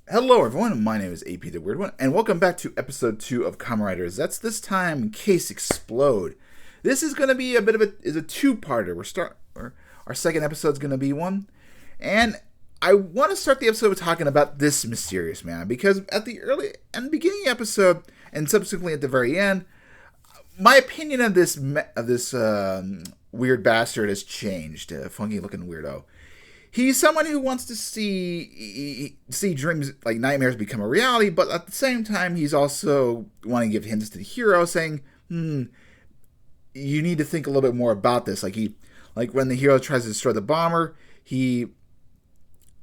Hello everyone, my name is AP the Weird One, and welcome back to episode 2 of Kamen Rider Zeztz. This time, Case Explode. This is going to be a two-parter. Our second episode is going to be one, and I want to start the episode with talking about this mysterious man, because at the beginning episode, and subsequently at the very end, my opinion of this weird bastard has changed. A funky-looking weirdo. He's someone who wants to see dreams, like nightmares, become a reality, but at the same time, he's also wanting to give hints to the hero, saying, you need to think a little bit more about this. Like when the hero tries to destroy the bomber, he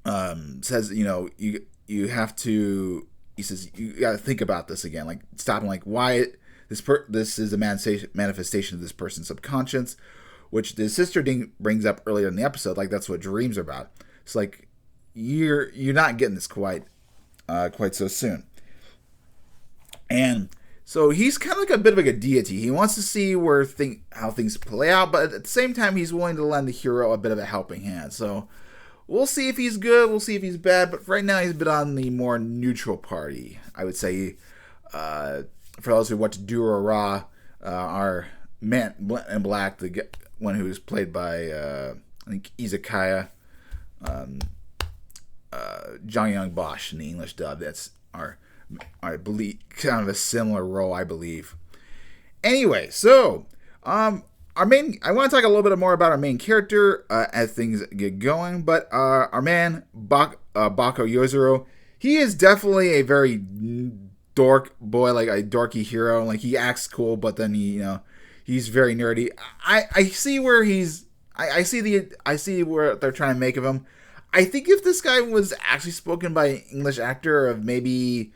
says, you have to. He says you got to think about this again. Like stop and why this is a manifestation of this person's subconscious. Which the sister brings up earlier in the episode, like that's what dreams are about. It's like you're not getting this quite so soon. And so he's kind of like a bit of a deity. He wants to see how things play out, but at the same time, he's willing to lend the hero a bit of a helping hand. So we'll see if he's good, we'll see if he's bad, but right now he's been on the more neutral party. I would say, for those who watch Durara, our man in black, the one who was played by, I think, Izakaya, Jong Young Bosch in the English dub. That's I believe, kind of a similar role, I believe. Anyway, so, I want to talk a little bit more about our main character, as things get going, but, our man, Bako Yozuru, he is definitely a very dork boy, like a dorky hero. Like, he acts cool, but then he's very nerdy. I see where I see where they're trying to make of him. I think if this guy was actually spoken by an English actor of maybe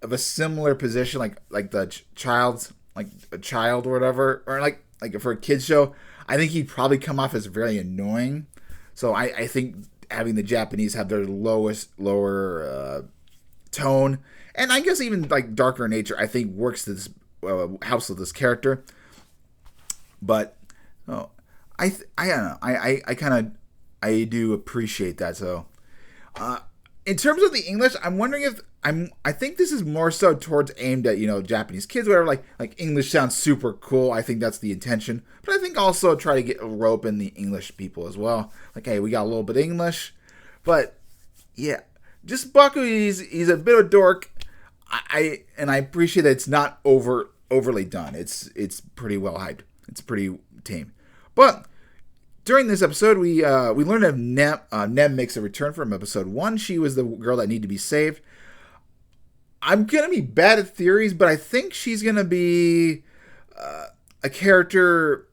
of a similar position, like the child's, like a child or whatever, or like for a kid's show, I think he'd probably come off as very annoying. So I think having the Japanese have their lower tone, and I guess even like darker nature, I think works to this helps with this character. But I don't know. I do appreciate that. So, in terms of the English, I'm wondering if I think this is more so towards aimed at Japanese kids, whatever. Like English sounds super cool. I think that's the intention. But I think also try to get a rope in the English people as well. Like, hey, we got a little bit of English, but yeah, just Baku. He's a bit of a dork. I appreciate that it's not overly done. It's pretty well hyped. It's pretty tame. But during this episode, we learned that Nem makes a return from episode 1. She was the girl that needed to be saved. I'm going to be bad at theories, but I think she's going to be a character.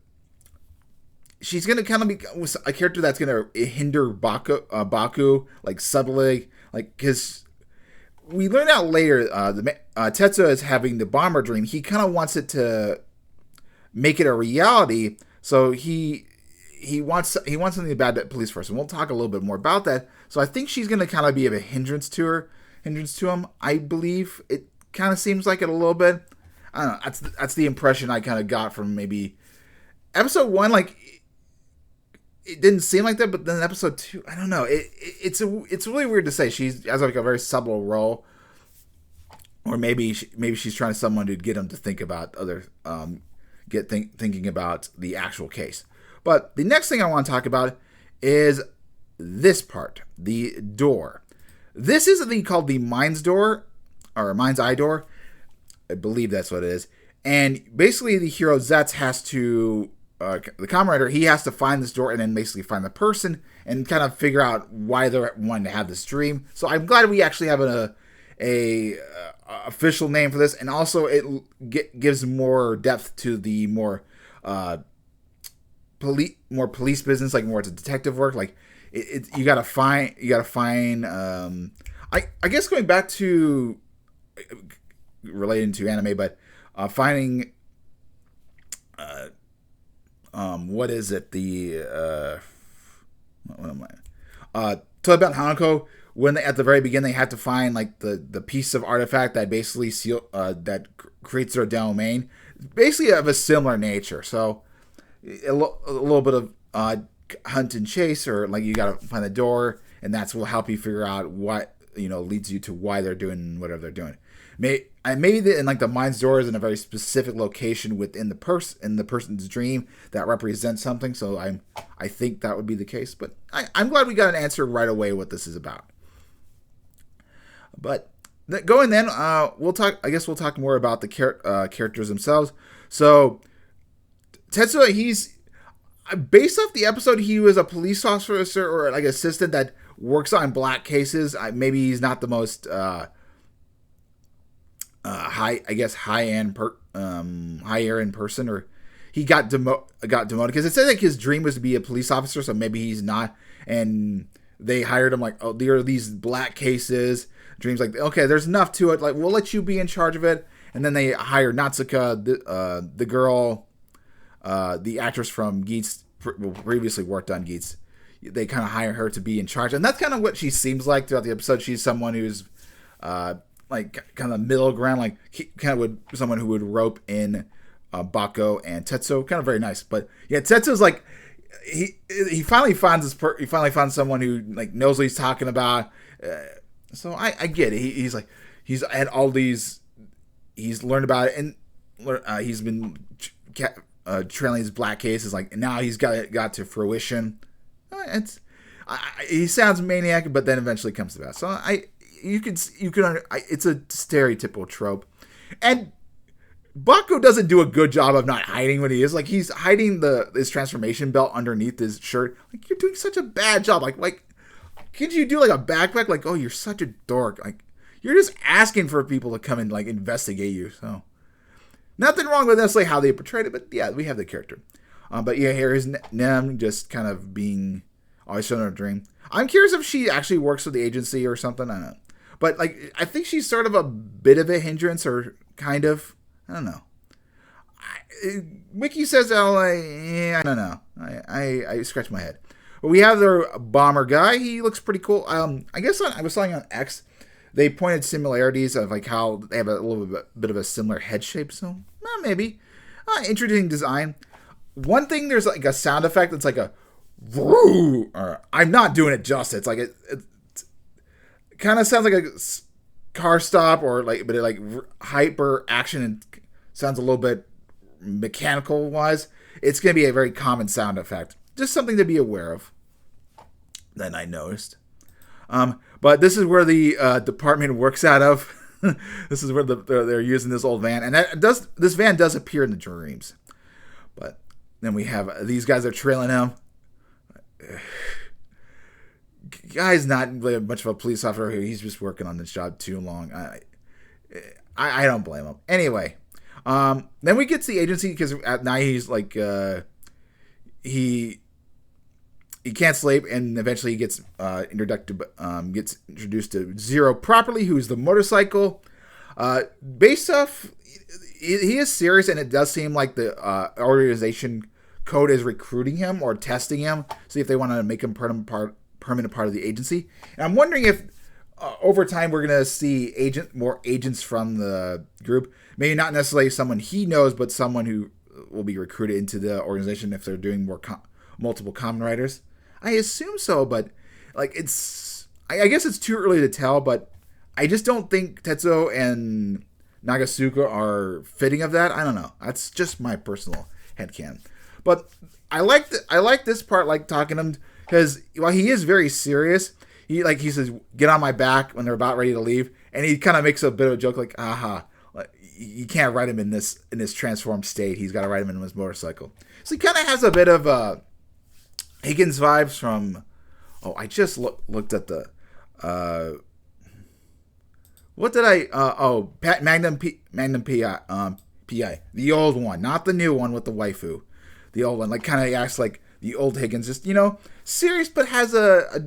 She's going to kind of be a character that's going to hinder Baku, like subtly, like, because we learned out later Tetsuo is having the bomber dream. He kind of wants it to make it a reality, so he wants something about that police force, and we'll talk a little bit more about that. So I think she's going to kind of be a hindrance to him. I believe it kind of seems like it a little bit. I don't know. That's the impression I kind of got from maybe episode 1. Like it didn't seem like that, but then episode 2, I don't know. It's really weird to say. She has like a very subtle role, or maybe she's trying someone to get him to think about other. Thinking about the actual case. But the next thing I want to talk about is this part, the door. This is called the Mind's Door, or Mind's Eye Door. I believe that's what it is. And basically the hero Zeztz has to, the Kamen Rider, he has to find this door and then basically find the person and kind of figure out why they're wanting to have this dream. So I'm glad we actually have a official name for this, and also it gives more depth to the more police business, like more to detective work. Like you gotta find. I guess going back to relating to anime, but finding what is it? What am I? Toy about Hanako. When at the very beginning they had to find like the piece of artifact that basically that creates their domain, basically of a similar nature. So a little bit of hunt and chase, or like you gotta find the door, and that's will help you figure out what leads you to why they're doing whatever they're doing. Maybe in like the mind's door is in a very specific location within the person's dream that represents something. So I think that would be the case. But I'm glad we got an answer right away what this is about. But going then, we'll talk. I guess we'll talk more about the characters themselves. So Tetsuo, he's based off the episode, he was a police officer or like assistant that works on black cases. Maybe he's not the most higher end person, or he got demoted because it said like his dream was to be a police officer, so maybe he's not. And they hired him like, oh, there are these black cases. Dreams like, okay, there's enough to it. Like, we'll let you be in charge of it. And then they hired Natsuka, the girl, the actress from Zeztz, previously worked on Zeztz. They kind of hire her to be in charge, and that's kind of what she seems like throughout the episode. She's someone who's like kind of middle ground, like someone who would rope in Bako and Tetsuo. Kind of very nice, but yeah, Tetsuo's like he finally finds someone who like knows what he's talking about. So I get it. He's like he's had all these. He's learned about it, and he's been trailing his black cases. Like, and now he's got to fruition. He sounds maniac, but then eventually comes to that. So it's a stereotypical trope, and Bako doesn't do a good job of not hiding what he is. Like, he's hiding his transformation belt underneath his shirt. Like, you're doing such a bad job. Like, could you do like a backpack? Like, oh, you're such a dork. Like, you're just asking for people to come and like investigate you. So, nothing wrong with necessarily how they portrayed it, but yeah, we have the character. But yeah, here is Nem just kind of being always showing her dream. I'm curious if she actually works with the agency or something. I don't know. But like, I think she's sort of a bit of a hindrance, or kind of. I don't know. Wiki says LA. Yeah, I don't know. I scratch my head. But we have their bomber guy. He looks pretty cool. I guess I was saying on X, they pointed similarities of like how they have a little bit of a similar head shape. So maybe interesting design. One thing, there's like a sound effect that's like a woo. Or I'm not doing it justice. Like it kind of sounds like a car stop, or like, but it like hyper action and sounds a little bit mechanical wise. It's gonna be a very common sound effect. Just something to be aware of. Then I noticed. But this is where the department works out of. This is where they're using this old van, and this van does appear in the dreams. But then we have these guys are trailing him. Guy's not really much of a police officer. He's just working on this job too long. I don't blame him. Anyway, then we get to the agency because now he's like he can't sleep, and eventually he gets introduced to Zero properly, who's the motorcycle. Based off, he is serious, and it does seem like the organization code is recruiting him or testing him, see if they want to make him permanent part of the agency. And I'm wondering if over time we're going to see more agents from the group. Maybe not necessarily someone he knows, but someone who will be recruited into the organization if they're doing more multiple Kamen Riders. I assume so, but like I guess it's too early to tell, but I just don't think Tetsuo and Nagasuka are fitting of that. I don't know. That's just my personal headcanon. But I like this part, like talking to him, because while he is very serious, he says, "Get on my back" when they're about ready to leave, and he kind of makes a bit of a joke, like, "Aha, you can't ride him in this transformed state. He's got to ride him in his motorcycle." So he kind of has a bit of Higgins vibes from. Oh, I just looked at the. What did I? Magnum PI, the old one, not the new one with the waifu. The old one, like, kind of acts like the old Higgins, just, serious, but has a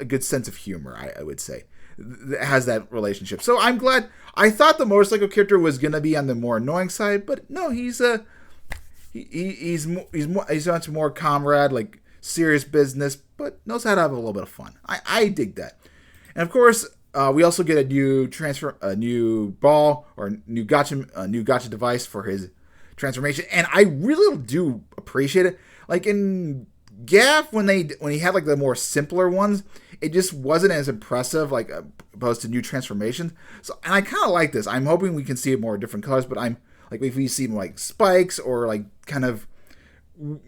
good sense of humor. I would say it has that relationship. So I'm glad. I thought the motorcycle character was gonna be on the more annoying side, but no, he's much more comrade, like serious business, but knows how to have a little bit of fun. I dig that, and of course. We also get a new ball or a new gotcha device for his transformation, and I really do appreciate it. Like in Gaff, when he had like the more simpler ones, it just wasn't as impressive, like opposed to new transformations. So, and I kind of like this. I'm hoping we can see more different colors, but I'm like if we see like spikes or like kind of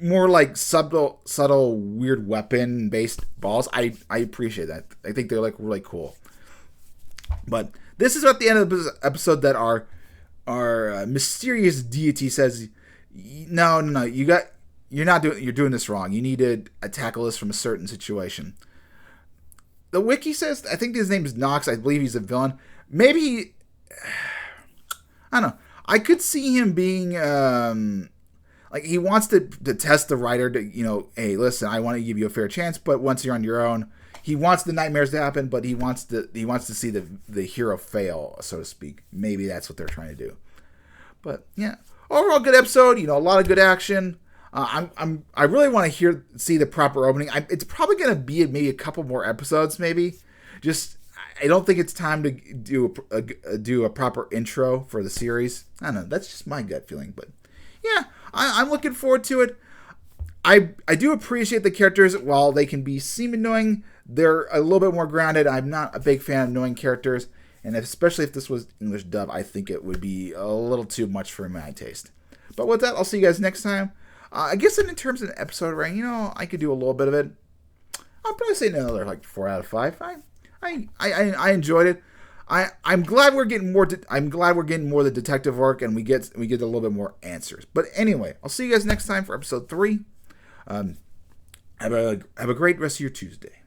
more like subtle, weird weapon-based balls. I appreciate that. I think they're like really cool. But this is at the end of the episode that our mysterious deity says, "No, you're doing this wrong. You need to tackle this from a certain situation." The wiki says, I think his name is Nox. I believe he's a villain. Maybe I don't know. I could see him being like he wants to test the writer to, hey, listen, I want to give you a fair chance, but once you're on your own, he wants the nightmares to happen, but he wants to see the hero fail, so to speak. Maybe that's what they're trying to do. But yeah, overall good episode. A lot of good action. I really want to see the proper opening. It's probably going to be maybe a couple more episodes, maybe. I don't think it's time to do a proper intro for the series. I don't know. That's just my gut feeling, but yeah, I'm looking forward to it. I do appreciate the characters. While they can seem annoying, they're a little bit more grounded. I'm not a big fan of annoying characters, and especially if this was English dub, I think it would be a little too much for my taste. But with that, I'll see you guys next time. I guess in terms of an episode rating, I could do a little bit of it. I'll probably say another like 4 out of 5. I enjoyed it. I'm glad we're getting more. I'm glad we're getting more of the detective work, and we get a little bit more answers. But anyway, I'll see you guys next time for episode 3. Have a great rest of your Tuesday.